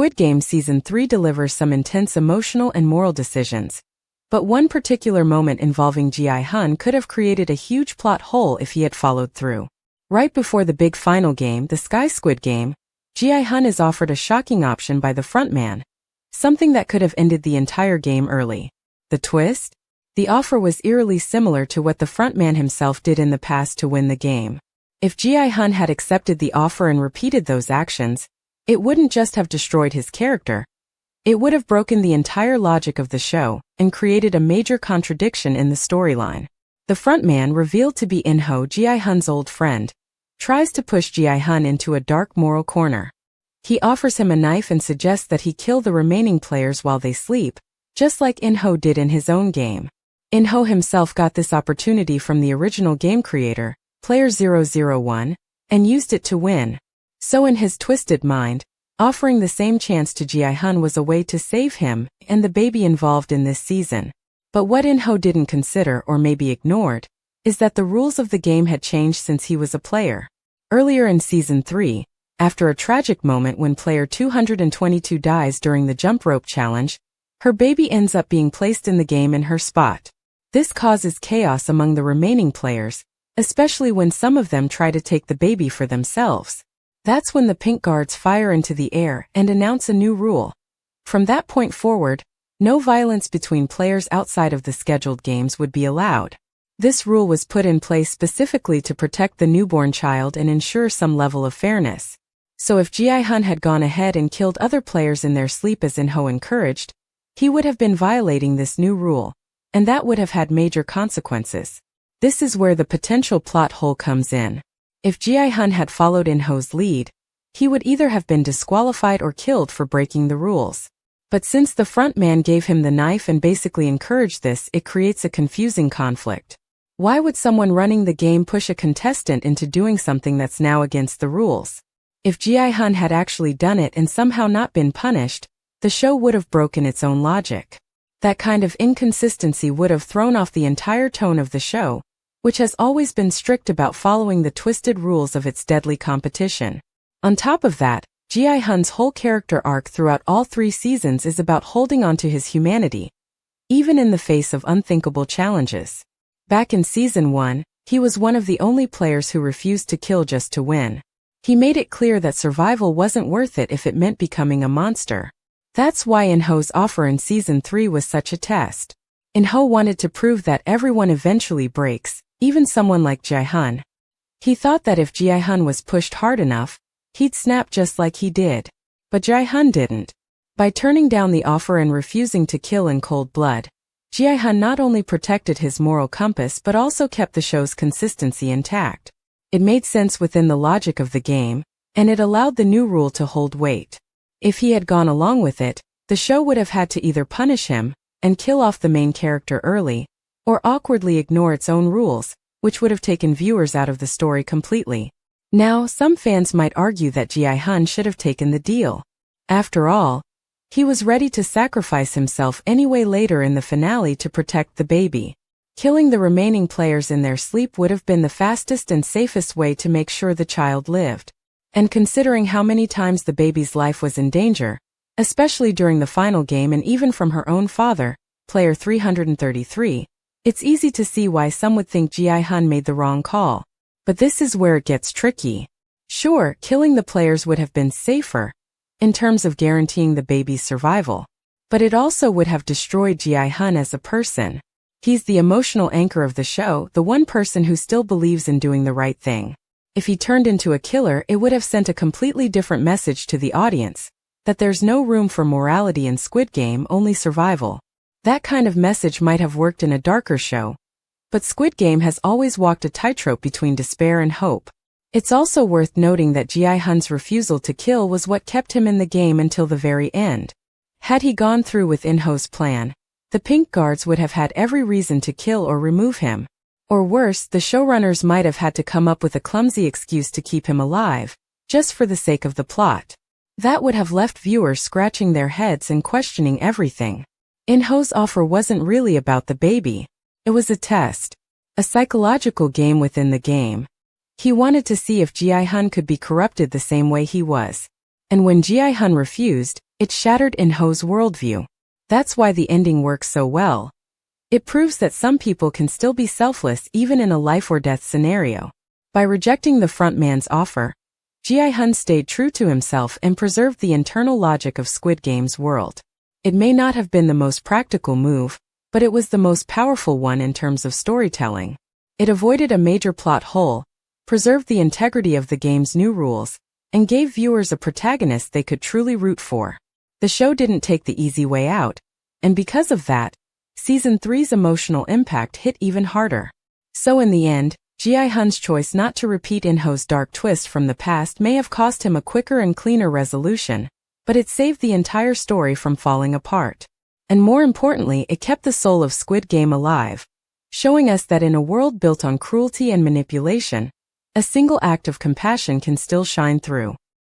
Squid Game Season 3 delivers some intense emotional and moral decisions. But one particular moment involving Gi-hun could have created a huge plot hole if he had followed through. Right before the big final game, the Squid Game, Gi-hun is offered a shocking option by the frontman, something that could have ended the entire game early. The twist? The offer was eerily similar to what the frontman himself did in the past to win the game. If Gi-hun had accepted the offer and repeated those actions, it wouldn't just have destroyed his character. It would have broken the entire logic of the show and created a major contradiction in the storyline. The frontman, revealed to be In-ho, Gi-hun's old friend, tries to push Gi-hun into a dark moral corner. He offers him a knife and suggests that he kill the remaining players while they sleep, just like In-ho did in his own game. In-ho himself got this opportunity from the original game creator, Player 001, and used it to win. So in his twisted mind, offering the same chance to Gi-hun was a way to save him and the baby involved in this season. But what In-ho didn't consider, or maybe ignored, is that the rules of the game had changed since he was a player. Earlier in Season 3, after a tragic moment when player 222 dies during the jump rope challenge, her baby ends up being placed in the game in her spot. This causes chaos among the remaining players, especially when some of them try to take the baby for themselves. That's when the pink guards fire into the air and announce a new rule. From that point forward, no violence between players outside of the scheduled games would be allowed. This rule was put in place specifically to protect the newborn child and ensure some level of fairness. So if Gi-hun had gone ahead and killed other players in their sleep as In-ho encouraged, he would have been violating this new rule, and that would have had major consequences. This is where the potential plot hole comes in. If Gi-hun had followed In-ho's lead, he would either have been disqualified or killed for breaking the rules. But since the frontman gave him the knife and basically encouraged this, it creates a confusing conflict. Why would someone running the game push a contestant into doing something that's now against the rules? If Gi-hun had actually done it and somehow not been punished, the show would have broken its own logic. That kind of inconsistency would have thrown off the entire tone of the show, which has always been strict about following the twisted rules of its deadly competition. On top of that, Gi-hun's whole character arc throughout all 3 seasons is about holding on to his humanity, even in the face of unthinkable challenges. Back in Season 1, he was one of the only players who refused to kill just to win. He made it clear that survival wasn't worth it if it meant becoming a monster. That's why In-ho's offer in Season 3 was such a test. In-ho wanted to prove that everyone eventually breaks, even someone like Gi-hun. He thought that if Gi-hun was pushed hard enough, he'd snap just like he did. But Gi-hun didn't. By turning down the offer and refusing to kill in cold blood, Gi-hun not only protected his moral compass but also kept the show's consistency intact. It made sense within the logic of the game, and it allowed the new rule to hold weight. If he had gone along with it, the show would have had to either punish him and kill off the main character early, or awkwardly ignore its own rules, which would have taken viewers out of the story completely. Now, some fans might argue that Gi-hun should have taken the deal. After all, he was ready to sacrifice himself anyway later in the finale to protect the baby. Killing the remaining players in their sleep would have been the fastest and safest way to make sure the child lived. And considering how many times the baby's life was in danger, especially during the final game and even from her own father, player 333, it's easy to see why some would think Gi-hun made the wrong call. But this is where it gets tricky. Sure, killing the players would have been safer, in terms of guaranteeing the baby's survival. But it also would have destroyed Gi-hun as a person. He's the emotional anchor of the show, the one person who still believes in doing the right thing. If he turned into a killer, it would have sent a completely different message to the audience, that there's no room for morality in Squid Game, only survival. That kind of message might have worked in a darker show. But Squid Game has always walked a tightrope between despair and hope. It's also worth noting that Gi-hun's refusal to kill was what kept him in the game until the very end. Had he gone through with In-ho's plan, the pink guards would have had every reason to kill or remove him. Or worse, the showrunners might have had to come up with a clumsy excuse to keep him alive, just for the sake of the plot. That would have left viewers scratching their heads and questioning everything. In-ho's offer wasn't really about the baby. It was a test. A psychological game within the game. He wanted to see if Gi-hun could be corrupted the same way he was. And when Gi-hun refused, It shattered In-ho's worldview. That's why the ending works so well. It proves that some people can still be selfless even in a life-or-death scenario. By rejecting the front man's offer, Gi-hun stayed true to himself and preserved the internal logic of Squid Game's world. It may not have been the most practical move, but it was the most powerful one in terms of storytelling. It avoided a major plot hole, preserved the integrity of the game's new rules, and gave viewers a protagonist they could truly root for. The show didn't take the easy way out, and because of that, Season 3's emotional impact hit even harder. So in the end, Gi-hun's choice not to repeat In-ho's dark twist from the past may have cost him a quicker and cleaner resolution, but it saved the entire story from falling apart. And more importantly, it kept the soul of Squid Game alive, showing us that in a world built on cruelty and manipulation, a single act of compassion can still shine through.